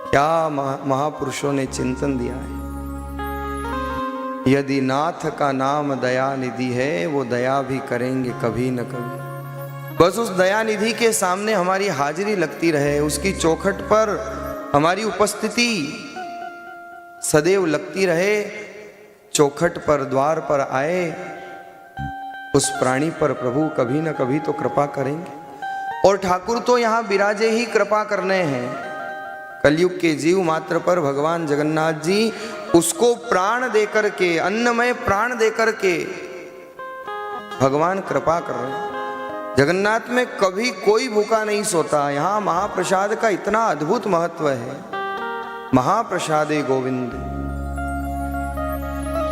क्या महापुरुषों ने चिंतन दिया है। यदि नाथ का नाम दया निधि है, वो दया भी करेंगे कभी न कभी। बस उस दया निधि के सामने हमारी हाजिरी लगती रहे, उसकी चौखट पर हमारी उपस्थिति सदैव लगती रहे। चौखट पर, द्वार पर आए उस प्राणी पर प्रभु कभी न कभी तो कृपा करेंगे। और ठाकुर तो यहाँ विराजे ही कृपा करने हैं। कलयुग के जीव मात्र पर भगवान जगन्नाथ जी उसको प्राण देकर के, अन्नमय प्राण देकर के भगवान कृपा कर रहे हैं। जगन्नाथ में कभी कोई भूखा नहीं सोता। यहाँ महाप्रसाद का इतना अद्भुत महत्व है। महाप्रसादे गोविंद।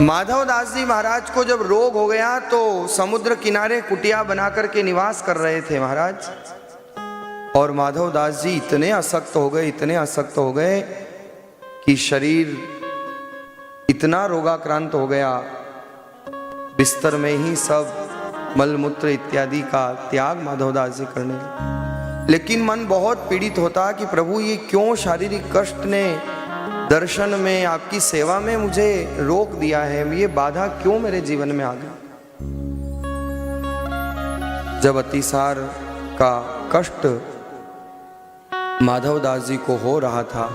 माधव दास जी महाराज को जब रोग हो गया तो समुद्र किनारे कुटिया बना करके निवास कर रहे थे महाराज। और माधव दास जी इतने असक्त हो गए, इतने असक्त हो गए कि शरीर इतना रोगाक्रांत हो गया, बिस्तर में ही सब मलमूत्र इत्यादि का त्याग माधव दास जी करने लगे। लेकिन मन बहुत पीड़ित होता कि प्रभु ये क्यों शारीरिक कष्ट ने दर्शन में, आपकी सेवा में मुझे रोक दिया है, ये बाधा क्यों मेरे जीवन में आ गई। जब अतिसार का कष्ट माधव दास जी को हो रहा था,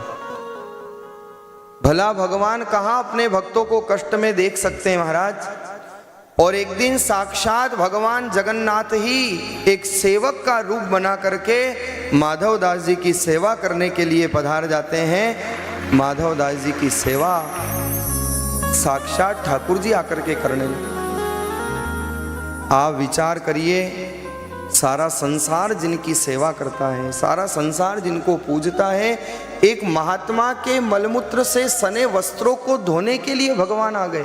भला भगवान कहाँ अपने भक्तों को कष्ट में देख सकते हैं महाराज। और एक दिन साक्षात भगवान जगन्नाथ ही एक सेवक का रूप बना करके माधव दास जी की सेवा करने के लिए पधार जाते हैं। माधव दास जी की सेवा साक्षात ठाकुर जी आकर के करने लगे। आप विचार करिए, सारा संसार जिनकी सेवा करता है, सारा संसार जिनको पूजता है, एक महात्मा के मलमूत्र से सने वस्त्रों को धोने के लिए भगवान आ गए।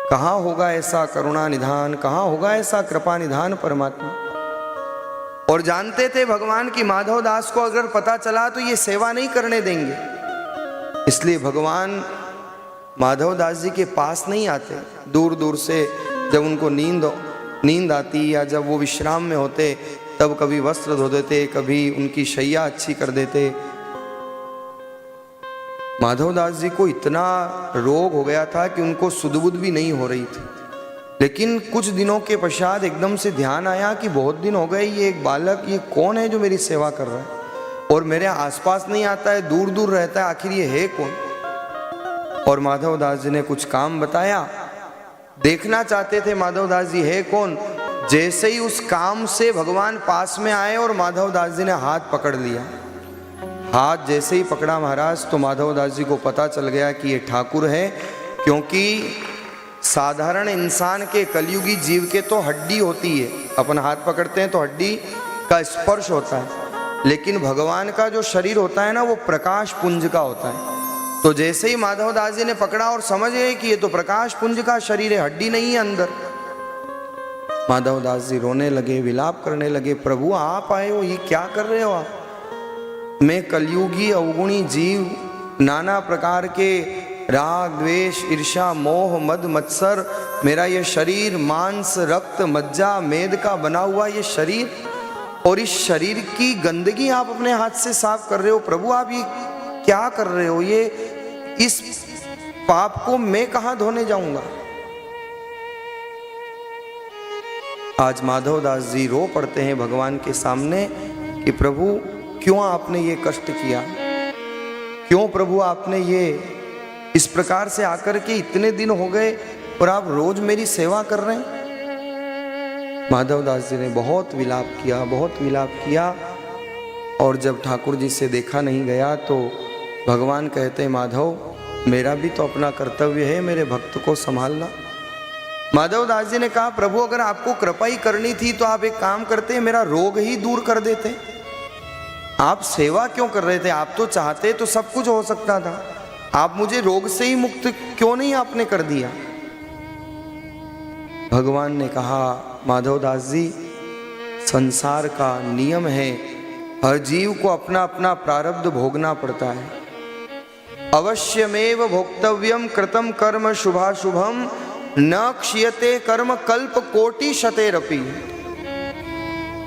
कहाँ होगा ऐसा करुणा निधान, कहाँ होगा ऐसा कृपा निधान परमात्मा। और जानते थे भगवान की माधव दास को अगर पता चला तो ये सेवा नहीं करने देंगे, इसलिए भगवान माधव दास जी के पास नहीं आते। दूर दूर से जब उनको नींद आती या जब वो विश्राम में होते तब कभी वस्त्र धो देते, कभी उनकी शैया अच्छी कर देते। माधव दास जी को इतना रोग हो गया था कि उनको सुध-बुध भी नहीं हो रही थी। लेकिन कुछ दिनों के पश्चात एकदम से ध्यान आया कि बहुत दिन हो गए, ये एक बालक, ये कौन है जो मेरी सेवा कर रहा है और मेरे आसपास नहीं आता है, दूर दूर रहता है, आखिर ये है कौन। और माधव दास जी ने कुछ काम बताया, देखना चाहते थे माधव दास जी है कौन। जैसे ही उस काम से भगवान पास में आए और माधव दास जी ने हाथ पकड़ लिया। हाथ जैसे ही पकड़ा महाराज तो माधव दास जी को पता चल गया कि ये ठाकुर है। क्योंकि साधारण इंसान के, कलयुगी जीव के तो हड्डी होती है, अपन हाथ पकड़ते हैं तो हड्डी का स्पर्श होता है, लेकिन भगवान का जो शरीर होता है ना, वो प्रकाश पुंज का होता है। तो जैसे ही माधव दास जी ने पकड़ा और समझ गए कि ये तो प्रकाश पुंज का शरीर है, हड्डी नहीं है अंदर, माधव दास जी रोने लगे, विलाप करने लगे, प्रभु आप आए हो, ये क्या कर रहे हो आप। मैं कलयुगी अवगुणी जीव, नाना प्रकार के राग द्वेष ईर्ष्या मोह मद मत्सर, मेरा ये शरीर मांस रक्त मज्जा मेद का बना हुआ ये शरीर, और इस शरीर की गंदगी आप अपने हाथ से साफ कर रहे हो। प्रभु आप ये क्या कर रहे हो, ये इस पाप को मैं कहां धोने जाऊंगा। आज माधव दास जी रो पड़ते हैं भगवान के सामने कि प्रभु क्यों आपने ये कष्ट किया, क्यों प्रभु आपने ये इस प्रकार से आकर के इतने दिन हो गए और आप रोज मेरी सेवा कर रहे हैं। माधव दास जी ने बहुत विलाप किया, बहुत विलाप किया। और जब ठाकुर जी से देखा नहीं गया तो भगवान कहते माधव मेरा भी तो अपना कर्तव्य है मेरे भक्त को संभालना। माधव दास जी ने कहा प्रभु अगर आपको कृपा ही करनी थी तो आप एक काम करते, मेरा रोग ही दूर कर देते। आप सेवा क्यों कर रहे थे, आप तो चाहते तो सब कुछ हो सकता था, आप मुझे रोग से ही मुक्त क्यों नहीं आपने कर दिया। भगवान ने कहा माधव दास जी संसार का नियम है, हर जीव को अपना अपना प्रारब्ध भोगना पड़ता है। अवश्यमेव भोक्तव्यम कृतम कर्म शुभाशुभम न क्षीयते कर्म कल्प कोटि शतेरपि।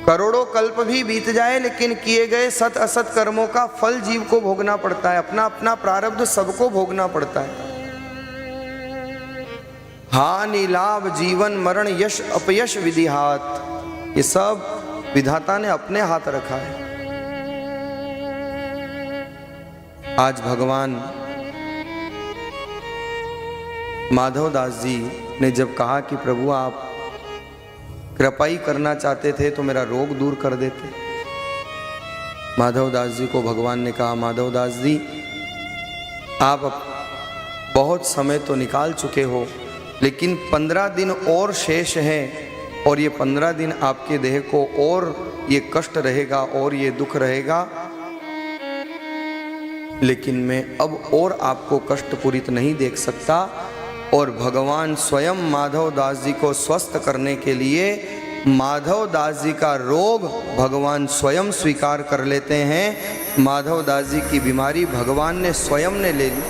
करोड़ों कल्प भी बीत जाए लेकिन किए गए सत असत कर्मों का फल जीव को भोगना पड़ता है, अपना अपना प्रारब्ध सबको भोगना पड़ता है। हानि लाभ जीवन मरण यश अपयश विधि हाथ, ये सब विधाता ने अपने हाथ रखा है। आज भगवान माधवदास जी ने जब कहा कि प्रभु आप कृपा ही करना चाहते थे तो मेरा रोग दूर कर देते, माधवदास जी को भगवान ने कहा, माधवदास जी आप बहुत समय तो निकाल चुके हो लेकिन 15 दिन और शेष हैं और ये 15 दिन आपके देह को और ये कष्ट रहेगा और ये दुख रहेगा, लेकिन मैं अब और आपको कष्टपूरित नहीं देख सकता। और भगवान स्वयं माधवदास जी को स्वस्थ करने के लिए माधवदास जी का रोग भगवान स्वयं स्वीकार कर लेते हैं। माधवदास जी की बीमारी भगवान ने स्वयं ने ले ली।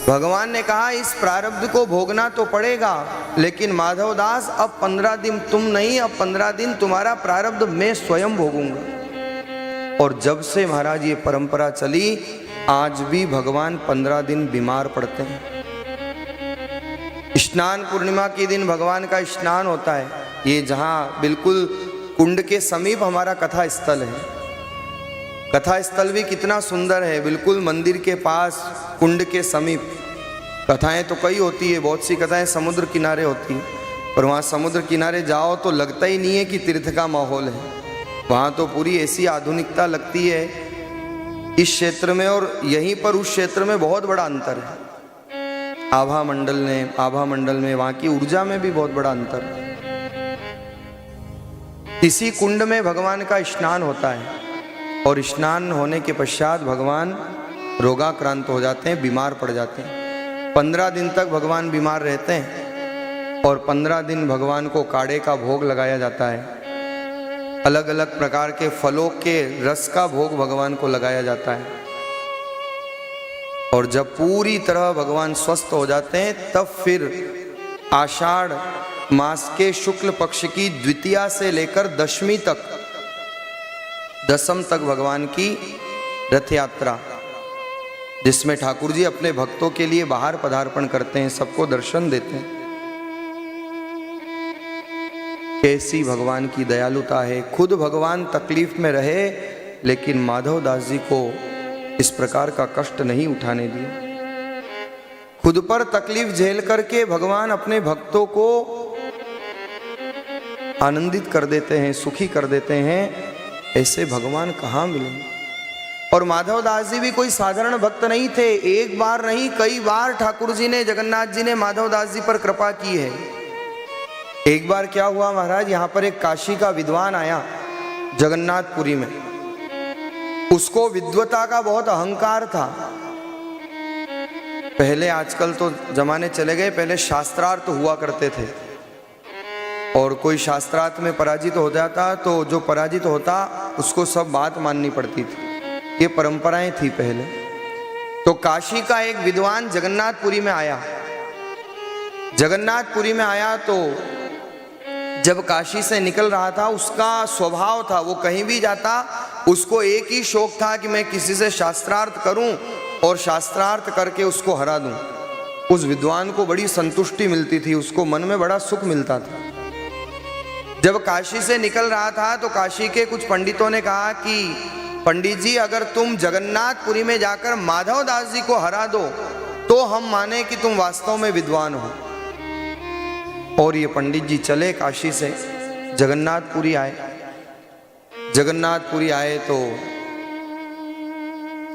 भगवान ने कहा इस प्रारब्ध को भोगना तो पड़ेगा, लेकिन माधवदास अब 15 दिन तुम नहीं, अब 15 दिन तुम्हारा प्रारब्ध मैं स्वयं भोगूंगा। और जब से महाराज ये परंपरा चली, आज भी भगवान 15 दिन बीमार पड़ते हैं। स्नान पूर्णिमा के दिन भगवान का स्नान होता है, ये जहाँ बिल्कुल कुंड के समीप हमारा कथा स्थल है। कथा स्थल भी कितना सुंदर है, बिल्कुल मंदिर के पास कुंड के समीप। कथाएं तो कई होती है, बहुत सी कथाएं समुद्र किनारे होती है, पर वहाँ समुद्र किनारे जाओ तो लगता ही नहीं है कि तीर्थ का माहौल है। वहाँ तो पूरी ऐसी आधुनिकता लगती है इस क्षेत्र में, और यहीं पर उस क्षेत्र में बहुत बड़ा अंतर है। आभा मंडल में वहाँ की ऊर्जा में भी बहुत बड़ा अंतर है। इसी कुंड में भगवान का स्नान होता है और स्नान होने के पश्चात भगवान रोगाक्रांत हो जाते हैं, बीमार पड़ जाते हैं। 15 दिन तक भगवान बीमार रहते हैं और 15 दिन भगवान को काढ़े का भोग लगाया जाता है। अलग अलग प्रकार के फलों के रस का भोग भगवान को लगाया जाता है। और जब पूरी तरह भगवान स्वस्थ हो जाते हैं तब फिर आषाढ़ मास के शुक्ल पक्ष की द्वितीया से लेकर दशमी तक, दसम तक भगवान की रथ यात्रा, जिसमें ठाकुर जी अपने भक्तों के लिए बाहर पदार्पण करते हैं, सबको दर्शन देते हैं। कैसी भगवान की दयालुता है। खुद भगवान तकलीफ में रहे लेकिन माधवदास जी को इस प्रकार का कष्ट नहीं उठाने दिया। खुद पर तकलीफ झेल करके भगवान अपने भक्तों को आनंदित कर देते हैं, सुखी कर देते हैं। ऐसे भगवान कहाँ मिलेंगे। और माधवदास जी भी कोई साधारण भक्त नहीं थे। एक बार नहीं, कई बार ठाकुर जी ने, जगन्नाथ जी ने माधवदास जी पर कृपा की है। एक बार क्या हुआ महाराज, यहाँ पर एक काशी का विद्वान आया जगन्नाथपुरी में। उसको विद्वता का बहुत अहंकार था। पहले, आजकल तो जमाने चले गए, पहले शास्त्रार्थ हुआ करते थे और कोई शास्त्रार्थ में पराजित हो जाता तो जो पराजित होता उसको सब बात माननी पड़ती थी। ये परंपराएं थी पहले। तो काशी का एक विद्वान जगन्नाथपुरी में आया। जगन्नाथपुरी में आया तो जब काशी से निकल रहा था, उसका स्वभाव था, वो कहीं भी जाता उसको एक ही शौक था कि मैं किसी से शास्त्रार्थ करूं और शास्त्रार्थ करके उसको हरा दूं। उस विद्वान को बड़ी संतुष्टि मिलती थी, उसको मन में बड़ा सुख मिलता था। जब काशी से निकल रहा था तो काशी के कुछ पंडितों ने कहा कि पंडित जी, अगर तुम जगन्नाथपुरी में जाकर माधवदास जी को हरा दो तो हम माने कि तुम वास्तव में विद्वान हो। और ये पंडित जी चले काशी से जगन्नाथपुरी आए। जगन्नाथपुरी आए तो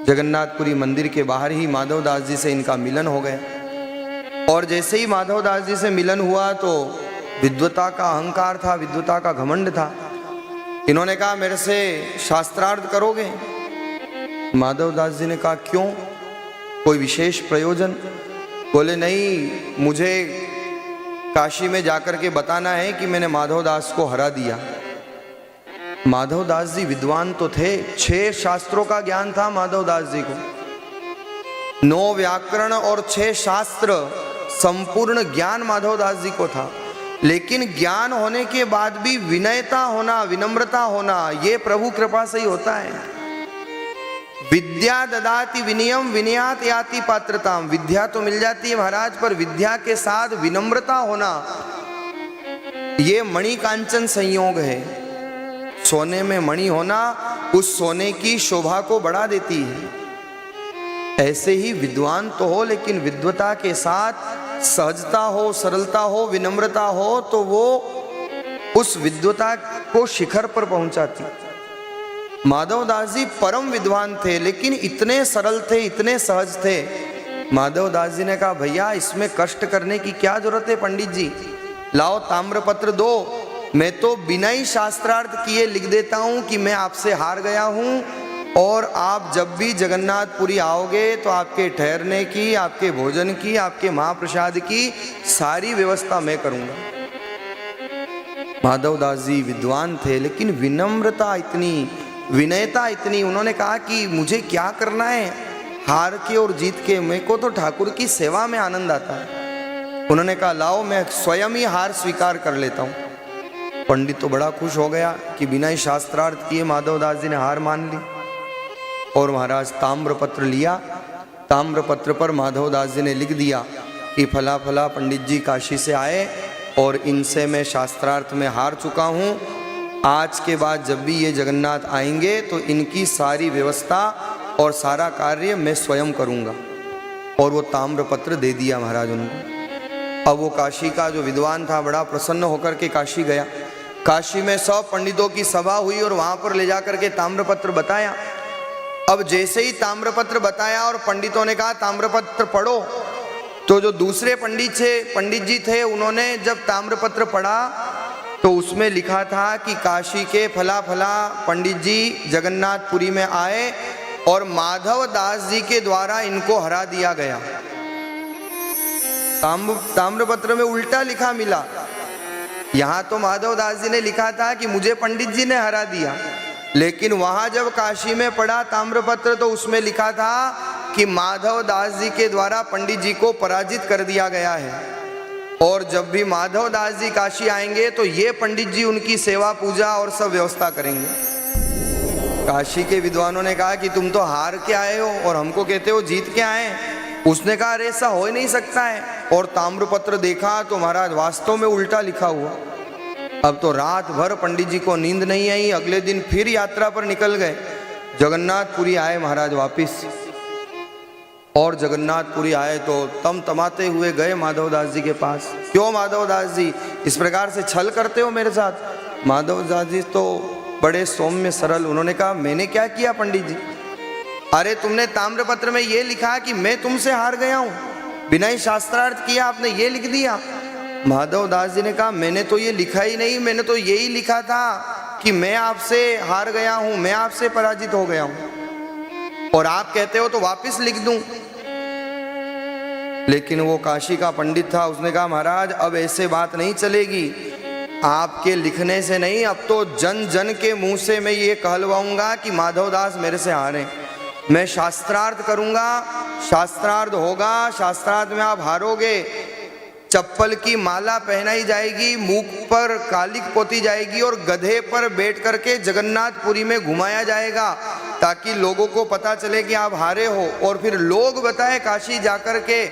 जगन्नाथपुरी मंदिर के बाहर ही माधवदास जी से इनका मिलन हो गया। और जैसे ही माधवदास जी से मिलन हुआ तो विद्वता का अहंकार था, विद्वता का घमंड था। इन्होंने कहा मेरे से शास्त्रार्थ करोगे? माधवदास जी ने कहा क्यों, कोई विशेष प्रयोजन? बोले नहीं, मुझे काशी में जाकर के बताना है कि मैंने माधवदास को हरा दिया। माधवदास जी विद्वान तो थे, 6 शास्त्रों का ज्ञान था माधवदास जी को, 9 व्याकरण और 6 शास्त्र, संपूर्ण ज्ञान माधवदास जी को था। लेकिन ज्ञान होने के बाद भी विनयता होना, विनम्रता होना, ये प्रभु कृपा से ही होता है। विद्या ददाति विनयम विनयात याति पात्रताम। विद्या तो मिल जाती है महाराज, पर विद्या के साथ विनम्रता होना, ये मणि कांचन संयोग है। सोने में मणि होना उस सोने की शोभा को बढ़ा देती है। ऐसे ही विद्वान तो हो, लेकिन विद्वता के साथ सहजता हो, सरलता हो, विनम्रता हो, तो वो उस विद्वता को शिखर पर पहुंचाती। माधवदास जी परम विद्वान थे, लेकिन इतने सरल थे, इतने सहज थे। माधवदास जी ने कहा, भैया इसमें कष्ट करने की क्या जरूरत है पंडित जी, लाओ ताम्रपत्र दो, मैं तो बिना ही शास्त्रार्थ किए लिख देता हूं कि मैं आपसे हार गया हूं, और आप जब भी जगन्नाथपुरी आओगे तो आपके ठहरने की, आपके भोजन की, आपके महाप्रसाद की सारी व्यवस्था मैं करूंगा। माधवदास जी विद्वान थे, लेकिन विनम्रता इतनी, विनयता इतनी। उन्होंने कहा कि मुझे क्या करना है हार के और जीत के, मेरे को तो ठाकुर की सेवा में आनंद आता है। उन्होंने कहा, लाओ मैं स्वयं ही हार स्वीकार कर लेता हूँ। पंडित तो बड़ा खुश हो गया कि बिना ही शास्त्रार्थ किए माधवदास जी ने हार मान ली। और महाराज ताम्रपत्र लिया, ताम्रपत्र पर माधवदास जी ने लिख दिया कि फला फला पंडित जी काशी से आए और इनसे मैं शास्त्रार्थ में हार चुका हूँ। आज के बाद जब भी ये जगन्नाथ आएंगे तो इनकी सारी व्यवस्था और सारा कार्य मैं स्वयं करूँगा। और वो ताम्रपत्र दे दिया महाराज उनको। अब वो काशी का जो विद्वान था बड़ा प्रसन्न होकर के काशी गया। काशी में 100 पंडितों की सभा हुई और वहाँ पर ले जाकर के ताम्रपत्र बताया। अब जैसे ही ताम्रपत्र बताया और पंडितों ने कहा ताम्रपत्र पढ़ो, तो जो दूसरे पंडित जी थे उन्होंने जब ताम्रपत्र पढ़ा तो उसमें लिखा था कि काशी के फला फला पंडित जी जगन्नाथपुरी में आए और माधवदास जी के द्वारा इनको हरा दिया गया। ताम्रपत्र में उल्टा लिखा मिला। यहाँ तो माधवदास जी ने लिखा था कि मुझे पंडित जी ने हरा दिया, लेकिन वहां जब काशी में पढ़ा ताम्रपत्र तो उसमें लिखा था कि माधवदास जी के द्वारा पंडित जी को पराजित कर दिया गया है, और जब भी माधवदास जी काशी आएंगे तो ये पंडित जी उनकी सेवा पूजा और सब व्यवस्था करेंगे। काशी के विद्वानों ने कहा कि तुम तो हार के आए हो और हमको कहते हो जीत के आए। उसने कहा, अरे ऐसा हो ही नहीं सकता है। और ताम्रपत्र देखा तो महाराज वास्तव में उल्टा लिखा हुआ। अब तो रात भर पंडित जी को नींद नहीं आई। अगले दिन फिर यात्रा पर निकल गए। जगन्नाथपुरी आए महाराज वापिस, और जगन्नाथपुरी आए तो तमतमाते हुए गए माधवदास जी के पास। क्यों माधवदास जी इस प्रकार से छल करते हो मेरे साथ? माधवदास जी तो बड़े सौम्य सरल। उन्होंने कहा, मैंने क्या किया पंडित जी? अरे तुमने ताम्रपत्र में ये लिखा कि मैं तुमसे हार गया हूं, बिना ही शास्त्रार्थ किया आपने ये लिख दिया। माधवदास जी ने कहा, मैंने तो ये लिखा ही नहीं, मैंने तो यही लिखा था कि मैं आपसे हार गया हूं, मैं आपसे पराजित हो गया हूं, और आप कहते हो तो वापस लिख दूं। लेकिन वो काशी का पंडित था, उसने कहा, महाराज अब ऐसे बात नहीं चलेगी, आपके लिखने से नहीं, अब तो जन जन के मुंह से मैं ये कहलवाऊंगा कि माधवदास मेरे से हारे। मैं शास्त्रार्थ करूंगा, शास्त्रार्थ होगा, शास्त्रार्थ में आप हारोगे, चप्पल की माला पहनाई जाएगी, मुख पर कालिक पोती जाएगी और गधे पर बैठ करके जगन्नाथपुरी में घुमाया जाएगा, ताकि लोगों को पता चले कि आप हारे हो, और फिर लोग बताए काशी जाकर के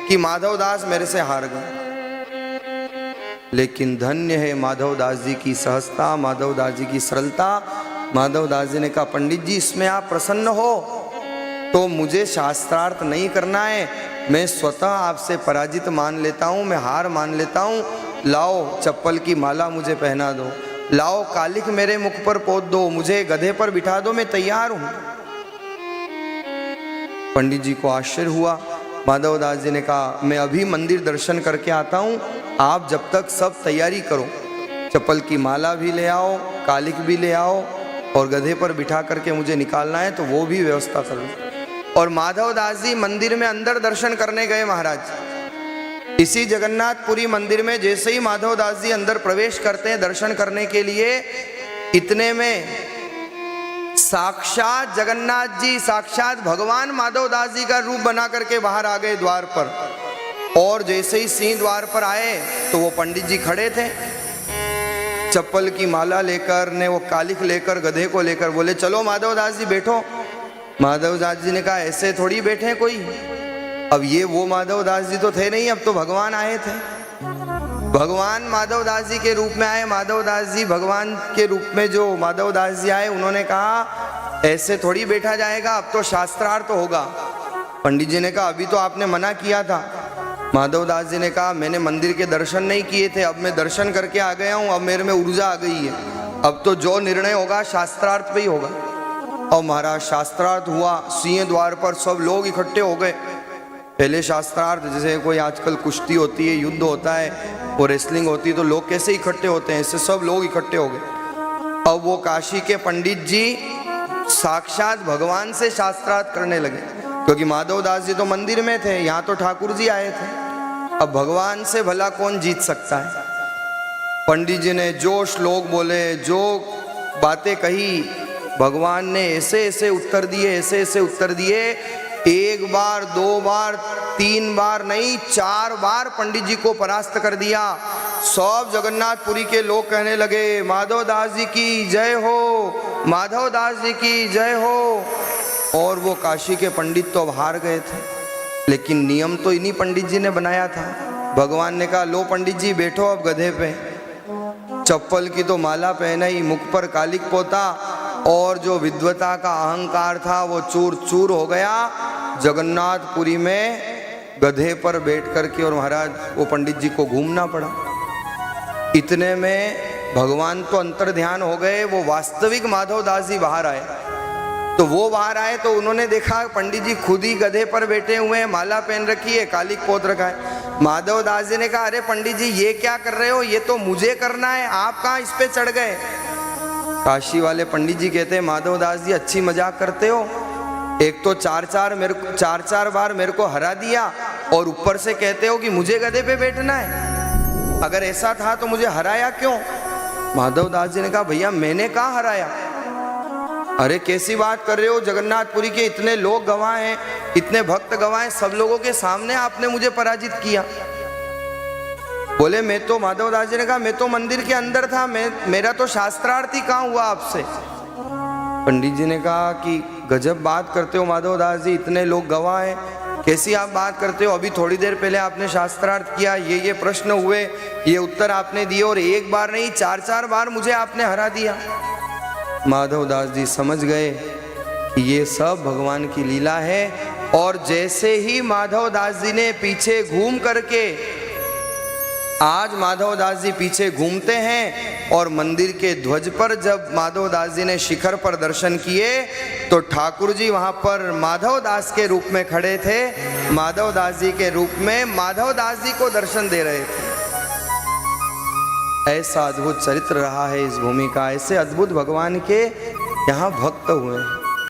कि माधवदास मेरे से हार गए। लेकिन धन्य है माधवदास जी की सहजता, माधवदास जी की सरलता। माधवदास जी ने कहा, पंडित जी इसमें आप प्रसन्न हो तो मुझे शास्त्रार्थ नहीं करना है, मैं स्वतः आपसे पराजित मान लेता हूँ, मैं हार मान लेता हूँ। लाओ चप्पल की माला मुझे पहना दो, लाओ कालिक मेरे मुख पर पोत दो, मुझे गधे पर बिठा दो, मैं तैयार हूँ। पंडित जी को आश्चर्य हुआ। माधवदास जी ने कहा, मैं अभी मंदिर दर्शन करके आता हूँ, आप जब तक सब तैयारी करो, चप्पल की माला भी ले आओ, कालिक भी ले आओ, और गधे पर बिठा करके मुझे निकालना है तो वो भी व्यवस्था करो। और माधवदास जी मंदिर में अंदर दर्शन करने गए महाराज। इसी जगन्नाथपुरी मंदिर में जैसे ही माधवदास जी अंदर प्रवेश करते हैं दर्शन करने के लिए, इतने में साक्षात जगन्नाथ जी, साक्षात भगवान माधवदास जी का रूप बना करके बाहर आ गए द्वार पर। और जैसे ही सिंह द्वार पर आए तो वो पंडित जी खड़े थे, चप्पल की माला लेकर ने वो कालिख लेकर गधे को लेकर बोले चलो माधवदास जी बैठो। माधवदास जी ने कहा ऐसे थोड़ी बैठे कोई, अब ये वो माधवदास जी तो थे नहीं, अब तो भगवान आए थे। भगवान माधवदास जी के रूप में आए। माधवदास जी भगवान के रूप में जो माधवदास जी आए उन्होंने कहा ऐसे थोड़ी बैठा जाएगा, अब तो शास्त्रार्थ होगा। पंडित जी ने कहा अभी तो आपने मना किया था। माधवदास जी ने कहा मैंने मंदिर के दर्शन नहीं किए थे, अब मैं दर्शन करके आ गया हूँ, अब मेरे में ऊर्जा आ गई है, अब तो जो निर्णय होगा शास्त्रार्थ पे ही होगा। और महाराज शास्त्रार्थ हुआ। सिंह द्वार पर सब लोग इकट्ठे हो गए। पहले शास्त्रार्थ जैसे कोई आजकल कुश्ती होती है, युद्ध होता है और रेसलिंग होती है, तो लोग कैसे इकट्ठे होते हैं, ऐसे सब लोग इकट्ठे हो गए। अब वो काशी के पंडित जी साक्षात भगवान से शास्त्रार्थ करने लगे, क्योंकि माधवदास जी तो मंदिर में थे, यहाँ तो ठाकुर जी आए थे। अब भगवान से भला कौन जीत सकता है। पंडित जी ने जो श्लोक बोले, जो बातें कही, भगवान ने ऐसे ऐसे उत्तर दिए, ऐसे ऐसे उत्तर दिए। एक बार, दो बार, तीन बार नहीं, 4 बार पंडित जी को परास्त कर दिया। सब जगन्नाथपुरी के लोग कहने लगे माधवदास जी की जय हो, माधवदास जी की जय हो। और वो काशी के पंडित तो अब हार गए थे, लेकिन नियम तो इन्हीं पंडित जी ने बनाया था। भगवान ने कहा लो पंडित जी बैठो अब गधे पे। चप्पल की तो माला पहनाई, मुख पर कालिक पोता, और जो विद्वता का अहंकार था वो चूर चूर हो गया। जगन्नाथपुरी में गधे पर बैठ करके और महाराज वो पंडित जी को घूमना पड़ा। इतने में भगवान तो अंतर ध्यान हो गए, वो वास्तविक माधवदास जी बाहर आए। तो वो बाहर आए तो उन्होंने देखा पंडित जी खुद ही गधे पर बैठे हुए हैं, माला पहन रखी है, कालिक पोत रखा है। माधवदास जी ने कहा अरे पंडित जी ये क्या कर रहे हो, ये तो मुझे करना है, आप कहाँ इस पे चढ़ गए। काशी वाले पंडित जी कहते हैं माधवदास जी अच्छी मजाक करते हो, एक तो चार चार बार मेरे को हरा दिया और ऊपर से कहते हो कि मुझे गधे पे बैठना है। अगर ऐसा था तो मुझे हराया क्यों। माधवदास जी ने कहा भैया मैंने कहाँ हराया, अरे कैसी बात कर रहे हो, जगन्नाथपुरी के इतने लोग गवाह हैं, इतने भक्त गवाह हैं, सब लोगों के सामने आपने मुझे पराजित किया। बोले मैं तो, माधवदास जी ने कहा मैं तो मंदिर के अंदर था, मेरा तो शास्त्रार्थ ही कहाँ हुआ आपसे। पंडित जी ने कहा कि गजब बात करते हो माधवदास जी, इतने लोग गवाह हैं, कैसी आप बात करते हो, अभी थोड़ी देर पहले आपने शास्त्रार्थ किया, ये प्रश्न हुए, ये उत्तर आपने दिए और एक बार नहीं 4 बार मुझे आपने हरा दिया। माधवदास जी समझ गए कि ये सब भगवान की लीला है। और जैसे ही माधवदास जी ने पीछे घूम करके, आज माधवदास जी पीछे घूमते हैं और मंदिर के ध्वज पर जब माधवदास जी ने शिखर पर दर्शन किए तो ठाकुर जी वहां पर माधवदास के रूप में खड़े थे, माधवदास जी के रूप में माधवदास जी को दर्शन दे रहे थे। ऐसा अद्भुत चरित्र रहा है इस भूमि का, ऐसे अद्भुत भगवान के यहाँ भक्त हुए हैं।